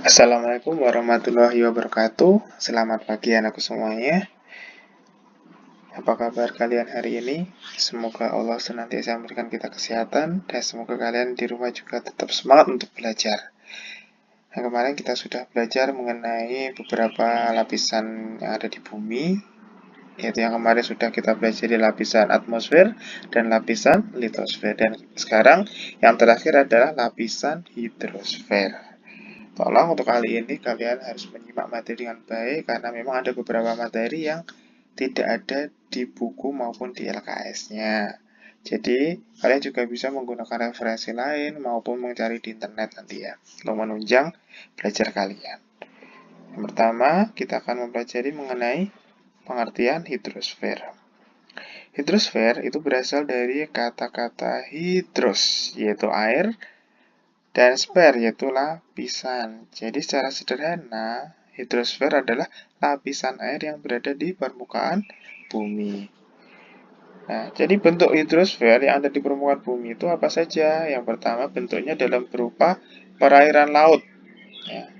Assalamualaikum warahmatullahi wabarakatuh. Selamat pagi anakku semuanya. Apa kabar kalian hari ini? Semoga Allah senantiasa memberikan kita kesehatan dan semoga kalian di rumah juga tetap semangat untuk belajar. Nah, kemarin kita sudah belajar mengenai beberapa lapisan yang ada di bumi, yaitu yang kemarin sudah kita belajar di lapisan atmosfer dan lapisan litosfer. Dan sekarang yang terakhir adalah lapisan hidrosfer. Tolong untuk kali ini kalian harus menyimak materi dengan baik karena memang ada beberapa materi yang tidak ada di buku maupun di LKS-nya. Jadi, kalian juga bisa menggunakan referensi lain maupun mencari di internet nanti ya, untuk menunjang belajar kalian. Yang pertama, kita akan mempelajari mengenai pengertian hidrosfer. Hidrosfer itu berasal dari kata-kata hidros, yaitu air, dan sfer yaitu lapisan. Jadi secara sederhana, hidrosfer adalah lapisan air yang berada di permukaan bumi. Nah, jadi bentuk hidrosfer yang ada di permukaan bumi itu apa saja? Yang pertama bentuknya dalam berupa perairan laut. Ya,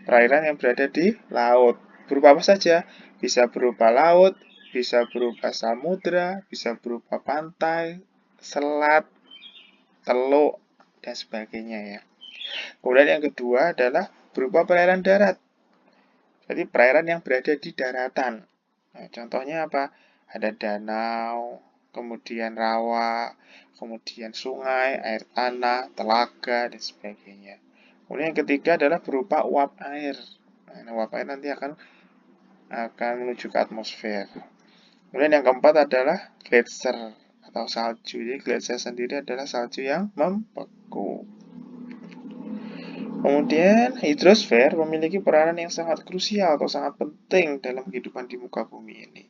perairan yang berada di laut. Berupa apa saja? Bisa berupa laut, bisa berupa samudra, bisa berupa pantai, selat, teluk, dan sebagainya ya. Kemudian yang kedua adalah berupa perairan darat. Jadi perairan yang berada di daratan. Nah, contohnya apa? Ada danau, kemudian rawa, kemudian sungai, air tanah, telaga, dan sebagainya. Kemudian yang ketiga adalah berupa uap air. Nah, uap air nanti akan menuju ke atmosfer. Kemudian yang keempat adalah gletser atau salju. Jadi gletser sendiri adalah salju yang membeku. Kemudian, hidrosfer memiliki peranan yang sangat krusial atau sangat penting dalam kehidupan di muka bumi ini.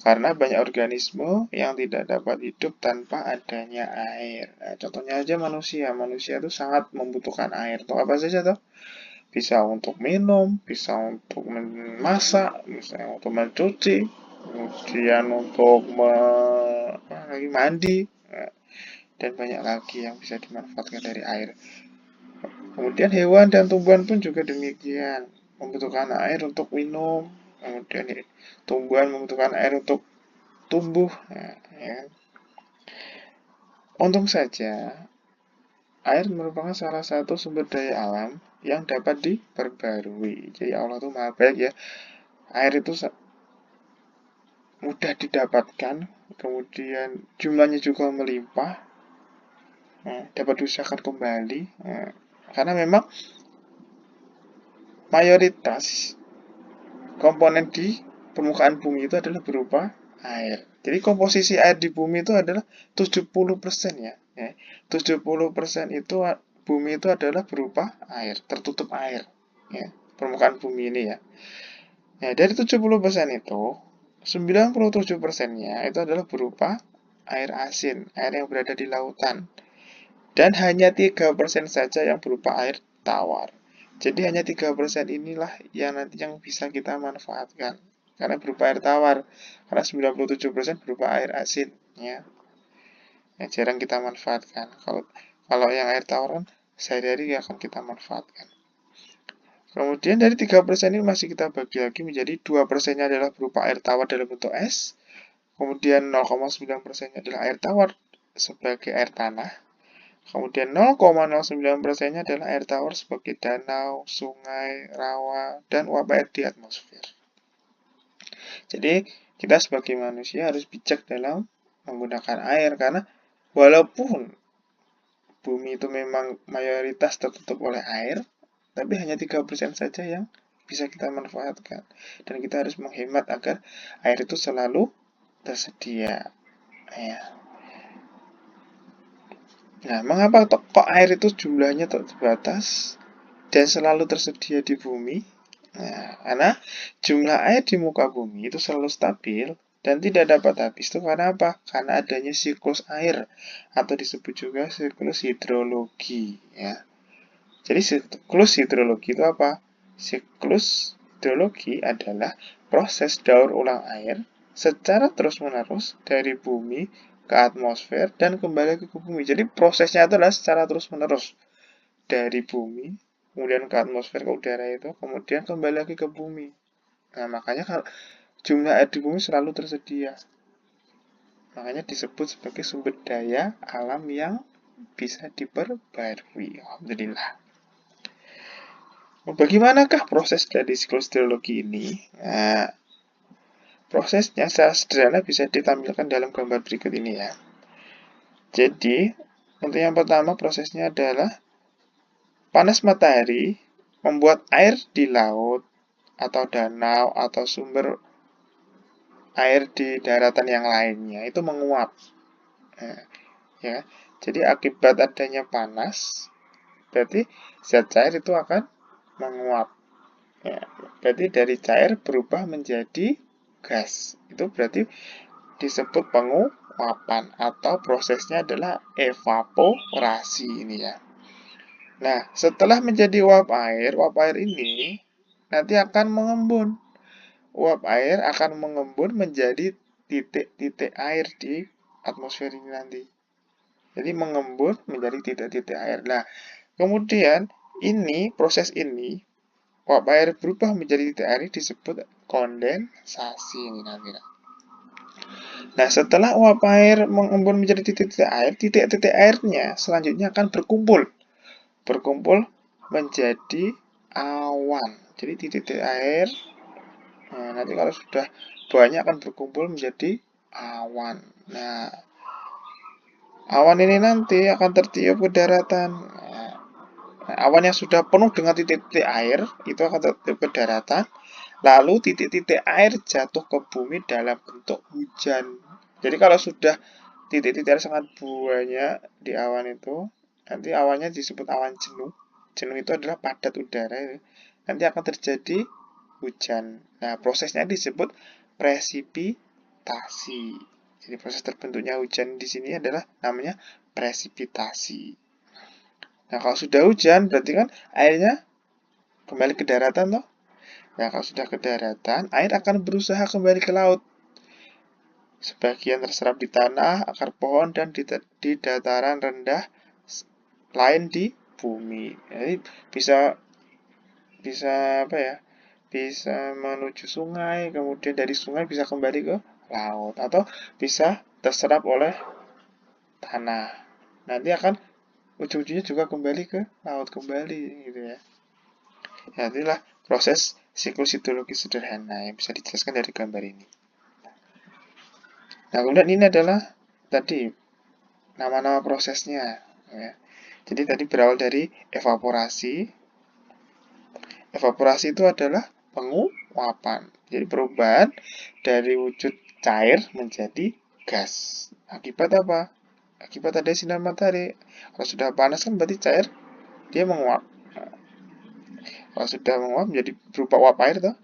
Karena banyak organisme yang tidak dapat hidup tanpa adanya air. Nah, contohnya aja manusia. Manusia itu sangat membutuhkan air. Untuk apa saja tuh? Bisa untuk minum, bisa untuk memasak, bisa untuk mencuci, kemudian untuk mandi, dan banyak lagi yang bisa dimanfaatkan dari air. Kemudian hewan dan tumbuhan pun juga demikian, membutuhkan air untuk minum, kemudian tumbuhan membutuhkan air untuk tumbuh. Nah, ya. Untung saja, air merupakan salah satu sumber daya alam yang dapat diperbarui. Jadi Allah itu maha baik ya. Air itu mudah didapatkan, kemudian jumlahnya juga melimpah, dapat diusahakan kembali. Karena memang mayoritas komponen di permukaan bumi itu adalah berupa air. Jadi komposisi air di bumi itu adalah 70% ya. 70% itu bumi itu adalah berupa air, tertutup air. Ya, permukaan bumi ini ya. Nah, dari 70% itu, 97%-nya itu adalah berupa air asin, air yang berada di lautan. Dan hanya 3% saja yang berupa air tawar. Jadi hanya 3% inilah yang nanti yang bisa kita manfaatkan. Karena berupa air tawar. Karena 97% berupa air asin. Ya. Yang jarang kita manfaatkan. Kalau yang air tawar kan sehari-hari akan kita manfaatkan. Kemudian dari 3% ini masih kita bagi lagi menjadi 2%-nya adalah berupa air tawar dalam bentuk es. Kemudian 0,9%-nya adalah air tawar sebagai air tanah. Kemudian 0,09%-nya adalah air tawar sebagai danau, sungai, rawa, dan uap air di atmosfer. Jadi, kita sebagai manusia harus bijak dalam menggunakan air karena walaupun bumi itu memang mayoritas tertutup oleh air, tapi hanya 3% saja yang bisa kita manfaatkan. Dan kita harus menghemat agar air itu selalu tersedia. Ya. Nah, mengapa kok air itu jumlahnya terbatas dan selalu tersedia di bumi? Nah, karena jumlah air di muka bumi itu selalu stabil dan tidak dapat habis. Itu karena apa? Karena adanya siklus air atau disebut juga siklus hidrologi. Ya. Jadi siklus hidrologi itu apa? Siklus hidrologi adalah proses daur ulang air secara terus-menerus dari bumi ke atmosfer dan kembali ke bumi. Jadi prosesnya adalah secara terus-menerus dari bumi kemudian ke atmosfer, ke udara itu, kemudian kembali lagi ke bumi. Nah, makanya kalau jumlah air di bumi selalu tersedia. Makanya disebut sebagai sumber daya alam yang bisa diperbarui. Alhamdulillah. Bagaimanakah proses dari siklus hidrologi ini? Nah, prosesnya secara sederhana bisa ditampilkan dalam gambar berikut ini ya. Jadi, untuk yang pertama prosesnya adalah panas matahari membuat air di laut atau danau atau sumber air di daratan yang lainnya itu menguap. Nah, ya. Jadi akibat adanya panas, berarti zat cair itu akan menguap. Ya, berarti dari cair berubah menjadi gas. Itu berarti disebut penguapan atau prosesnya adalah evaporasi ini ya. Nah, setelah menjadi uap air ini nanti akan mengembun. Uap air akan mengembun menjadi titik-titik air di atmosfer ini nanti. Jadi mengembun menjadi titik-titik air. Nah, kemudian proses ini, uap air berubah menjadi titik air disebut kondensasi ini nanti. Nah, setelah uap air mengembun menjadi titik-titik airnya selanjutnya akan berkumpul. Berkumpul menjadi awan. Jadi titik-titik air, nah, nanti kalau sudah banyak akan berkumpul menjadi awan. Nah, awan ini nanti akan tertiup ke daratan. Nah, awan yang sudah penuh dengan titik-titik air itu akan tertiup ke daratan. Lalu titik-titik air jatuh ke bumi dalam bentuk hujan. Jadi kalau sudah titik-titik air sangat banyak di awan itu, nanti awannya disebut awan jenuh. Jenuh itu adalah padat udara. Nanti akan terjadi hujan. Nah, prosesnya disebut presipitasi. Jadi proses terbentuknya hujan di sini adalah namanya presipitasi. Nah, kalau sudah hujan berarti kan airnya kembali ke daratan toh. Nah, kalau sudah ke daratan, air akan berusaha kembali ke laut. Sebagian terserap di tanah, akar pohon, dan di dataran rendah lain di bumi. Jadi bisa bisa apa ya? Bisa menuju sungai, kemudian dari sungai bisa kembali ke laut atau bisa terserap oleh tanah. Nanti akan ujung-ujungnya juga kembali ke laut kembali gitu ya. Ya, inilah proses siklus hidrologi sederhana yang bisa dijelaskan dari gambar ini. Nah, kemudian ini adalah tadi nama-nama prosesnya ya. Jadi tadi berawal dari evaporasi. Evaporasi itu adalah penguapan. Jadi perubahan dari wujud cair menjadi gas. Akibat apa? Akibat ada sinar matahari. Kalau sudah panas kan berarti cair, dia menguap. Kalau sudah menguap menjadi berupa uap air toh.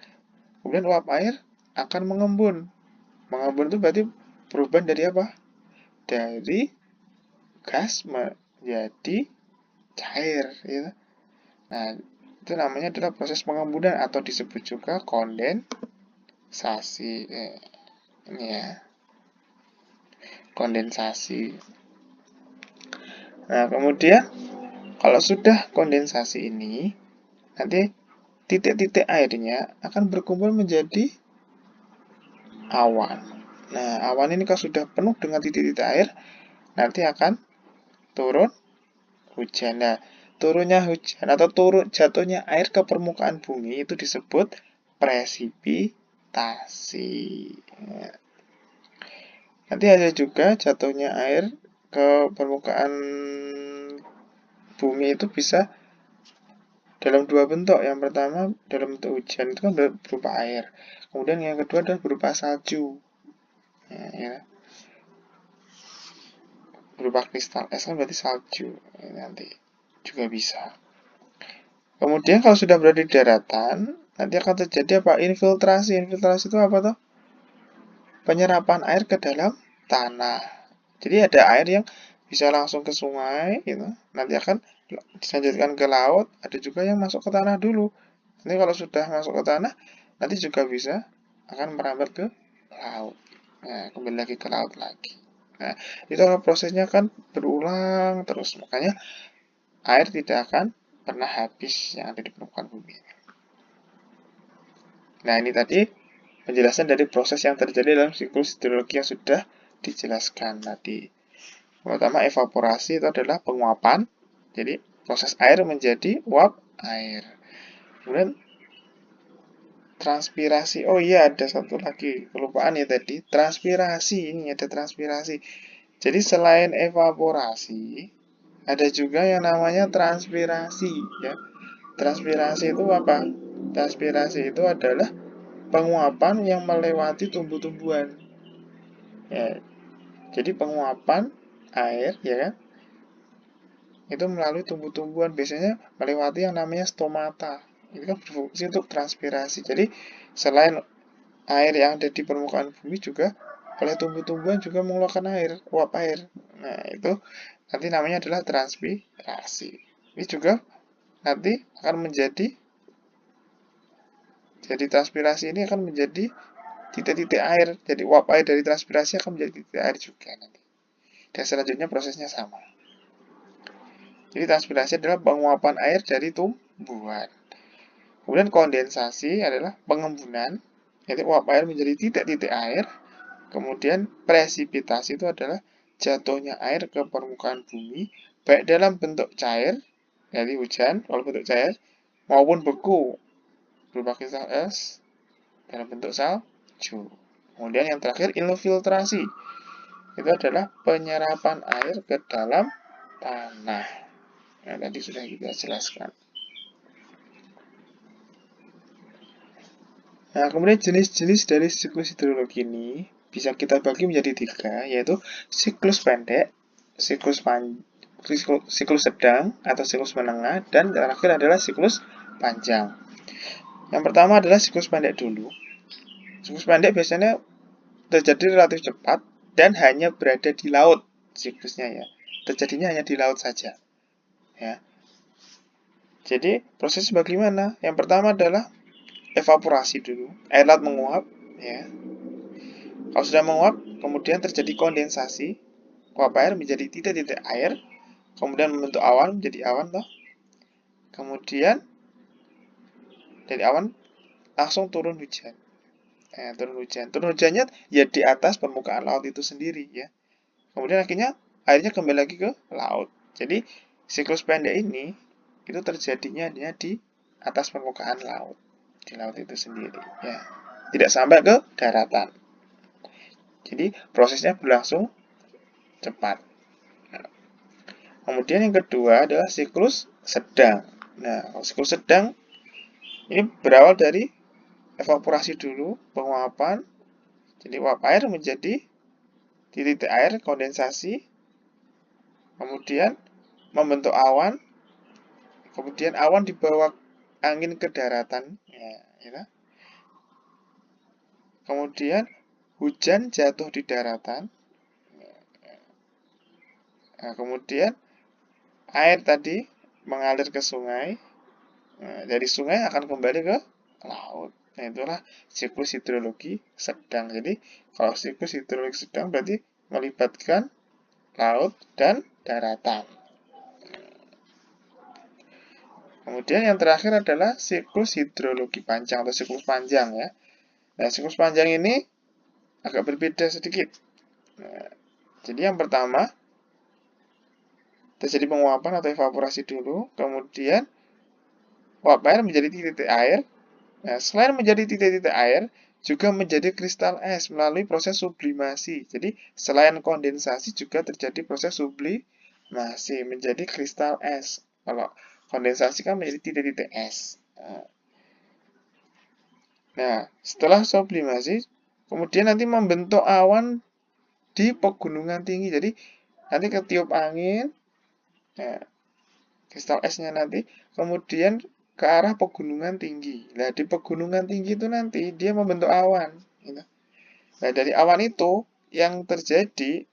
Kemudian uap air akan mengembun. Mengembun itu berarti perubahan dari apa? Dari gas menjadi cair ya. Nah, itu namanya adalah proses pengembunan atau disebut juga kondensasi. Ini ya, kondensasi. Nah, kemudian kalau sudah kondensasi ini, nanti titik-titik airnya akan berkumpul menjadi awan. Nah, awan ini kalau sudah penuh dengan titik-titik air, nanti akan turun hujan. Nah, turunnya hujan atau jatuhnya air ke permukaan bumi itu disebut presipitasi. Nanti ada juga jatuhnya air ke permukaan bumi itu bisa dalam dua bentuk. Yang pertama dalam bentuk hujan itu kan berupa air. Kemudian yang kedua adalah berupa salju. Ya. Berupa kristal es kan berarti salju. Ini nanti juga bisa. Kemudian kalau sudah berada di daratan, nanti akan terjadi apa? Infiltrasi. Infiltrasi itu apa tuh? Penyerapan air ke dalam tanah. Jadi ada air yang bisa langsung ke sungai, gitu. Nanti akan dilanjutkan ke laut. Ada juga yang masuk ke tanah dulu. Nanti kalau sudah masuk ke tanah, nanti juga bisa akan merambat ke laut. Nah, kembali lagi ke laut lagi. Nah, itu prosesnya kan berulang terus. Makanya air tidak akan pernah habis yang ada di permukaan bumi. Nah, ini tadi penjelasan dari proses yang terjadi dalam siklus hidrologi yang sudah dijelaskan tadi. Pertama, evaporasi itu adalah penguapan. Jadi, proses air menjadi uap air. Kemudian, transpirasi. Oh iya, ada satu lagi. Kelupaan ya tadi. Transpirasi. Ini ada transpirasi. Jadi, selain evaporasi, ada juga yang namanya transpirasi. Ya. Transpirasi itu apa? Transpirasi itu adalah penguapan yang melewati tumbuh-tumbuhan. Ya, jadi penguapan air, ya kan, itu melalui tumbuh-tumbuhan, biasanya melewati yang namanya stomata. Itu kan berfungsi untuk transpirasi. Jadi selain air yang ada di permukaan bumi juga oleh tumbuh-tumbuhan juga mengeluarkan air, uap air. Nah, itu nanti namanya adalah transpirasi. Ini juga nanti akan menjadi, jadi transpirasi ini akan menjadi titik-titik air. Jadi uap air dari transpirasi akan menjadi titik air juga nanti. Dan selanjutnya prosesnya sama. Jadi transpirasi adalah penguapan air dari tumbuhan. Kemudian kondensasi adalah pengembunan, yaitu uap air menjadi titik-titik air. Kemudian presipitasi itu adalah jatuhnya air ke permukaan bumi, baik dalam bentuk cair, jadi hujan kalau bentuk cair, maupun beku, berupa kristal es dalam bentuk salju. Kemudian yang terakhir infiltrasi, itu adalah penyerapan air ke dalam tanah. Nah, tadi sudah kita jelaskan. Nah, kemudian jenis-jenis dari siklus hidrologi ini bisa kita bagi menjadi 3, yaitu siklus pendek, siklus sedang atau siklus menengah, dan terakhir adalah siklus panjang. Yang pertama adalah siklus pendek dulu. Siklus pendek biasanya terjadi relatif cepat dan hanya berada di laut siklusnya ya. Terjadinya hanya di laut saja. Ya. Jadi proses bagaimana? Yang pertama adalah evaporasi dulu, air laut menguap, ya. Kalau sudah menguap, kemudian terjadi kondensasi, uap air menjadi titik-titik air, kemudian membentuk awan menjadi awan, toh. Kemudian dari awan langsung turun hujan. Turun hujannya ya di atas permukaan laut itu sendiri, ya. Kemudian akhirnya airnya kembali lagi ke laut. Jadi siklus pendek ini itu terjadinya hanya di atas permukaan laut, di laut itu sendiri, ya. Tidak sampai ke daratan. Jadi prosesnya berlangsung cepat. Kemudian yang kedua adalah siklus sedang. Nah, siklus sedang ini berawal dari evaporasi dulu, penguapan. Jadi uap air menjadi titik air, kondensasi. Kemudian membentuk awan. Kemudian awan dibawa angin ke daratan. Ya. Kemudian hujan jatuh di daratan. Nah, kemudian air tadi mengalir ke sungai. Nah, dari sungai akan kembali ke laut. Nah, itulah siklus hidrologi sedang. Jadi, kalau siklus hidrologi sedang berarti melibatkan laut dan daratan. Kemudian yang terakhir adalah siklus hidrologi panjang atau siklus panjang, ya. Nah, siklus panjang ini agak berbeda sedikit. Nah, jadi yang pertama terjadi penguapan atau evaporasi dulu, kemudian uap air menjadi titik-titik air. Nah, selain menjadi titik-titik air, juga menjadi kristal es melalui proses sublimasi. Jadi, selain kondensasi juga terjadi proses sublimasi menjadi kristal es. Kalau kondensasi kan menjadi titik-titik es. Nah, setelah sublimasi, kemudian nanti membentuk awan di pegunungan tinggi. Jadi, nanti ketiup angin, nah, kristal esnya nanti, kemudian ke arah pegunungan tinggi. Nah, di pegunungan tinggi itu nanti dia membentuk awan. Gitu. Nah, dari awan itu yang terjadi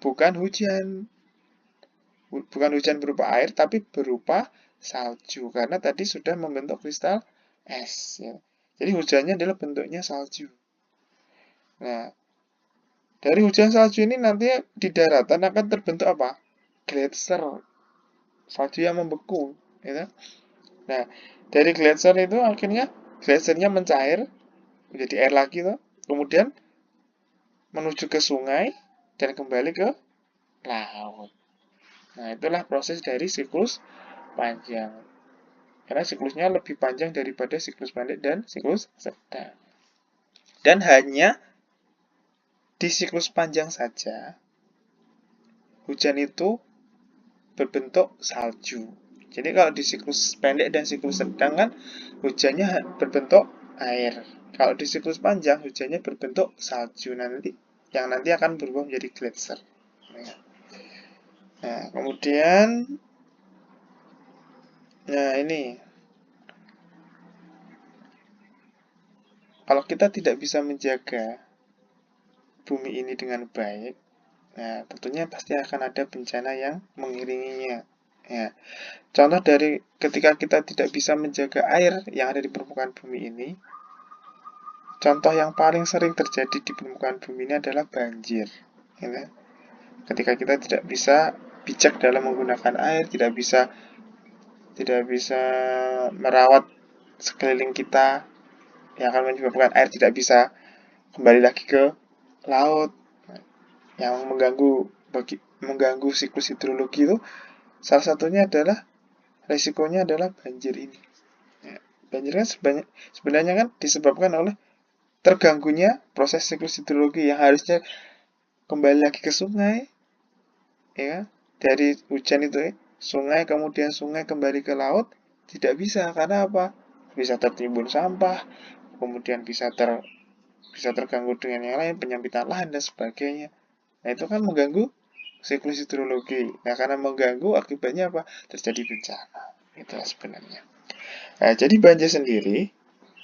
bukan hujan. Bukan hujan berupa air, tapi berupa salju. Karena tadi sudah membentuk kristal es. Ya. Jadi hujannya adalah bentuknya salju. Nah, dari hujan salju ini nanti di daratan akan terbentuk apa? Gletser. Salju yang membeku. gitu. Nah, dari gletser itu akhirnya gletsernya mencair menjadi air lagi tuh. Kemudian menuju ke sungai dan kembali ke laut. Nah, itulah proses dari siklus panjang. Karena siklusnya lebih panjang daripada siklus pendek dan siklus sedang. Dan hanya di siklus panjang saja, hujan itu berbentuk salju. Jadi kalau di siklus pendek dan siklus sedang kan hujannya berbentuk air. Kalau di siklus panjang hujannya berbentuk salju nanti yang nanti akan berubah menjadi gletser. Nah, kemudian ini kalau kita tidak bisa menjaga bumi ini dengan baik, nah tentunya pasti akan ada bencana yang mengiringinya. Ya, contoh dari ketika kita tidak bisa menjaga air yang ada di permukaan bumi ini, contoh yang paling sering terjadi di permukaan bumi ini adalah banjir. Ya. Ketika kita tidak bisa bijak dalam menggunakan air, tidak bisa merawat sekeliling kita, yang akan menyebabkan air tidak bisa kembali lagi ke laut, yang mengganggu siklus hidrologi itu salah satunya adalah resikonya adalah banjir ini. Ya, banjir kan sebenarnya kan disebabkan oleh terganggunya proses siklus hidrologi yang harusnya kembali lagi ke sungai, ya dari hujan itu ya, sungai kemudian sungai kembali ke laut tidak bisa karena apa? Bisa tertimbun sampah, kemudian bisa terganggu dengan yang lain, penyempitan lahan dan sebagainya. Nah, itu kan mengganggu siklus hidrologi. Nah, karena mengganggu akibatnya apa? Terjadi bencana. Itulah sebenarnya. Nah, jadi banjir sendiri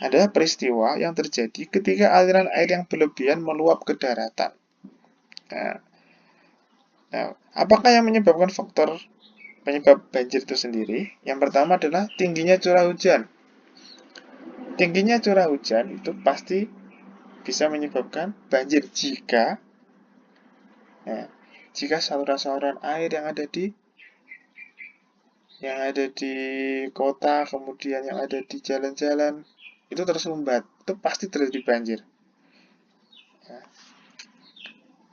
adalah peristiwa yang terjadi ketika aliran air yang berlebihan meluap ke daratan. Nah, apakah yang menyebabkan faktor penyebab banjir itu sendiri? Yang pertama adalah tingginya curah hujan. Tingginya curah hujan itu pasti bisa menyebabkan banjir jika saluran-saluran air yang ada di kota, kemudian yang ada di jalan-jalan itu tersumbat, itu pasti terjadi banjir.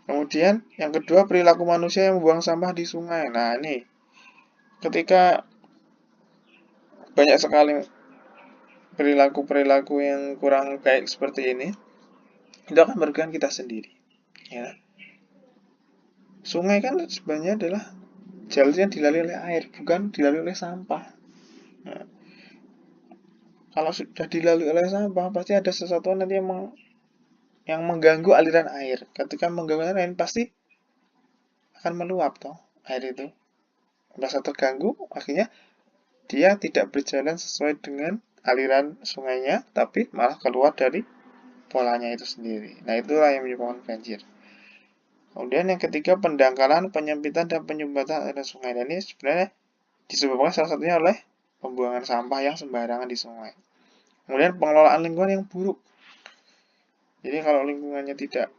Kemudian yang kedua, perilaku manusia yang membuang sampah di sungai. Nah, ini ketika banyak sekali perilaku-perilaku yang kurang baik seperti ini, itu akan merugikan kita sendiri. Ya. Sungai kan sebenarnya adalah jalur yang dilalui oleh air, bukan dilalui oleh sampah. Nah, kalau sudah dilalui oleh sampah, pasti ada sesuatu nanti yang mengganggu aliran air. Ketika mengganggu aliran air, pasti akan meluap toh air itu. Merasa terganggu, akhirnya dia tidak berjalan sesuai dengan aliran sungainya, tapi malah keluar dari polanya itu sendiri. Nah, itulah yang menyebabkan banjir. Kemudian yang ketiga, pendangkalan, penyempitan, dan penyumbatan aliran sungai. Dan ini sebenarnya disebabkan salah satunya oleh pembuangan sampah yang sembarangan di sungai. Kemudian pengelolaan lingkungan yang buruk. Jadi kalau lingkungannya tidak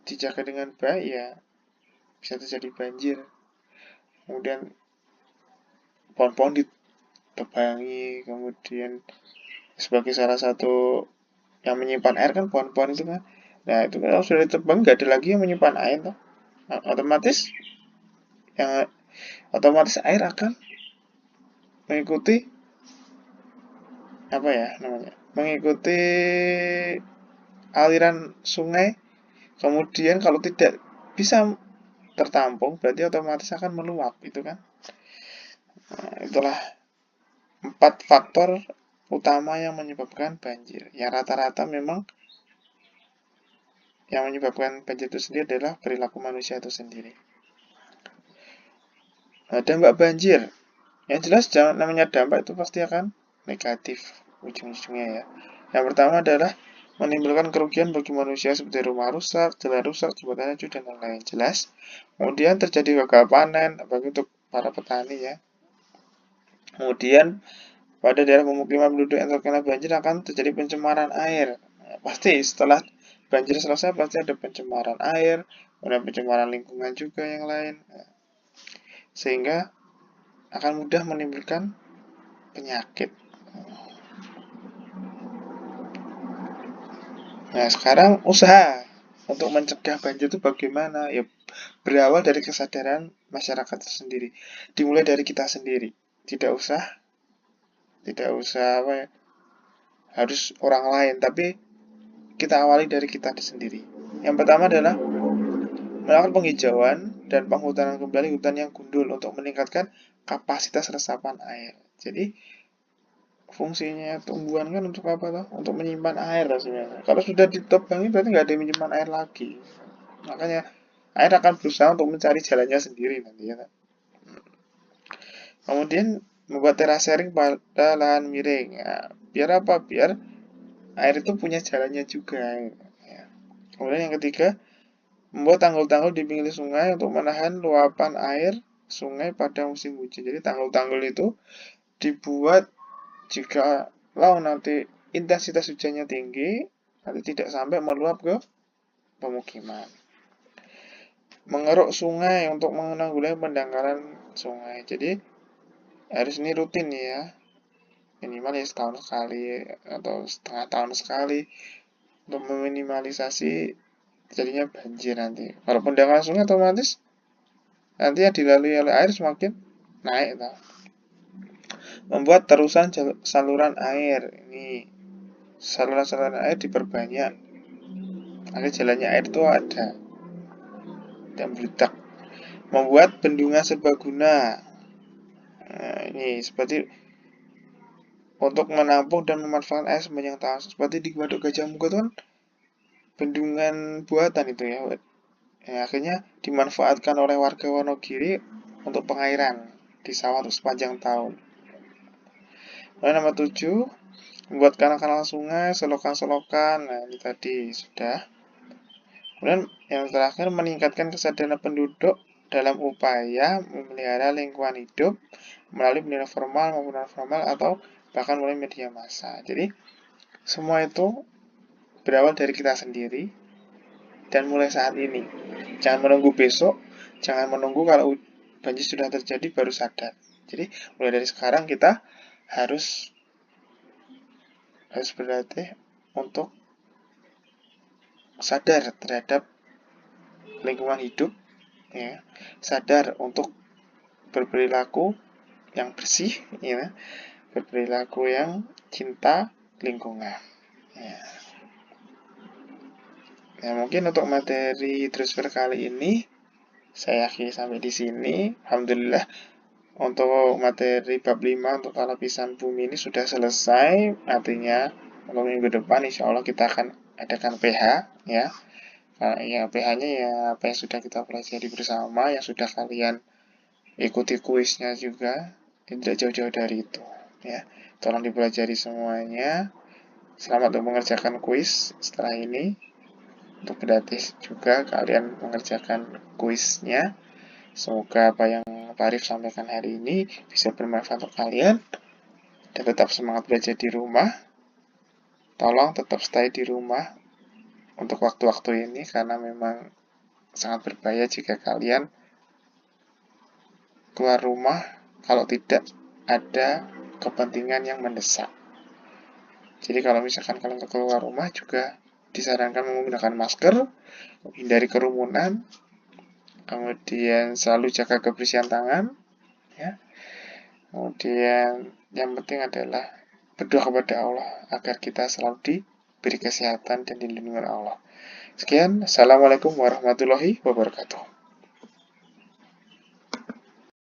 dijaga dengan baik, ya bisa terjadi banjir. Kemudian pohon-pohon ditebangi, kemudian sebagai salah satu yang menyimpan air kan pohon-pohon itu kan. Nah, itu kan kalau sudah ditebang nggak ada lagi yang menyimpan air toh. Nah, otomatis air akan mengikuti apa ya namanya? Mengikuti aliran sungai. Kemudian kalau tidak bisa tertampung berarti otomatis akan meluap itu kan. Nah, itulah 4 faktor utama yang menyebabkan banjir. Yang rata-rata memang yang menyebabkan banjir itu sendiri adalah perilaku manusia itu sendiri. Nah, dampak banjir. Yang jelas namanya dampak itu pasti akan negatif ujung-ujungnya ya. Yang pertama adalah menimbulkan kerugian bagi manusia seperti rumah rusak, jalan rusak, jembatan hancur, dan lain-lain. Jelas. Kemudian terjadi gagal panen bagi untuk para petani ya. Kemudian pada daerah pemukiman penduduk yang terkena banjir akan terjadi pencemaran air. Nah, pasti setelah banjir selesai pasti ada pencemaran air, ada pencemaran lingkungan juga yang lain. Nah, sehingga akan mudah menimbulkan penyakit. Nah, sekarang usaha untuk mencegah banjir itu bagaimana? Ya, berawal dari kesadaran masyarakat sendiri. Dimulai dari kita sendiri. Tidak usah apa ya, harus orang lain, tapi kita awali dari kita sendiri. Yang pertama adalah melakukan penghijauan dan penghutanan kembali hutan yang gundul untuk meningkatkan kapasitas resapan air. Jadi fungsinya tumbuhan kan untuk apa tuh? Untuk menyimpan air lah sebenarnya. Kalau sudah ditebangi berarti nggak ada yang menyimpan air lagi. Makanya air akan berusaha untuk mencari jalannya sendiri nanti ya. Kemudian membuat terasering pada lahan miring. Ya, biar apa? Biar air itu punya jalannya juga. Ya. Kemudian yang ketiga, membuat tanggul-tanggul di pinggir sungai untuk menahan luapan air sungai pada musim hujan. Jadi tanggul-tanggul itu dibuat jika nanti intensitas hujannya tinggi, nanti tidak sampai meluap ke pemukiman. Mengeruk sungai untuk menanggulangi pendangkalan sungai. Jadi harus ini rutin ya, minimal ya setahun sekali atau setengah tahun sekali untuk meminimalisasi jadinya banjir nanti. Kalau pendangkalan sungai otomatis nanti yang dilalui oleh air semakin naik. Membuat terusan saluran air. Ini saluran-saluran air diperbanyak agar jalannya air itu ada dan beledak. Membuat bendungan serbaguna. Nah, ini seperti untuk menampung dan memanfaatkan air sepanjang tahun. Seperti di Waduk Gajah Mungkur itu kan bendungan buatan itu ya. Akhirnya dimanfaatkan oleh warga Wonogiri untuk pengairan di sawah untuk sepanjang tahun. Lalu nomor 7, membuat kanal-kanal sungai, selokan-selokan. Nah, ini tadi sudah. Kemudian yang terakhir, meningkatkan kesadaran penduduk dalam upaya memelihara lingkungan hidup melalui pendidikan formal maupun non formal atau bahkan melalui media massa. Jadi semua itu berawal dari kita sendiri dan mulai saat ini. Jangan menunggu besok, jangan menunggu kalau banjir sudah terjadi baru sadar. Jadi mulai dari sekarang kita harus berlatih untuk sadar terhadap lingkungan hidup, ya, sadar untuk berperilaku yang bersih, ya, berperilaku yang cinta lingkungan. Ya. Nah, mungkin untuk materi transfer kali ini saya akhiri sampai di sini. Alhamdulillah untuk materi bab 5 untuk lapisan bumi ini sudah selesai. Artinya untuk minggu depan insya Allah kita akan adakan PH ya. Ya PH-nya ya apa yang sudah kita pelajari bersama, yang sudah kalian ikuti kuisnya juga, tidak jauh-jauh dari itu ya. Tolong dipelajari semuanya. Selamat untuk mengerjakan kuis setelah ini. Untuk gratis juga kalian mengerjakan kuisnya. Semoga apa yang Pak Arif sampaikan hari ini bisa bermanfaat untuk kalian. Dan tetap semangat belajar di rumah. Tolong tetap stay di rumah untuk waktu-waktu ini karena memang sangat berbahaya jika kalian keluar rumah kalau tidak ada kepentingan yang mendesak. Jadi kalau misalkan kalian keluar rumah juga disarankan menggunakan masker, hindari kerumunan, kemudian selalu jaga kebersihan tangan, ya. Kemudian yang penting adalah berdoa kepada Allah agar kita selalu diberi kesehatan dan dilindungi oleh Allah. Sekian, Assalamualaikum warahmatullahi wabarakatuh.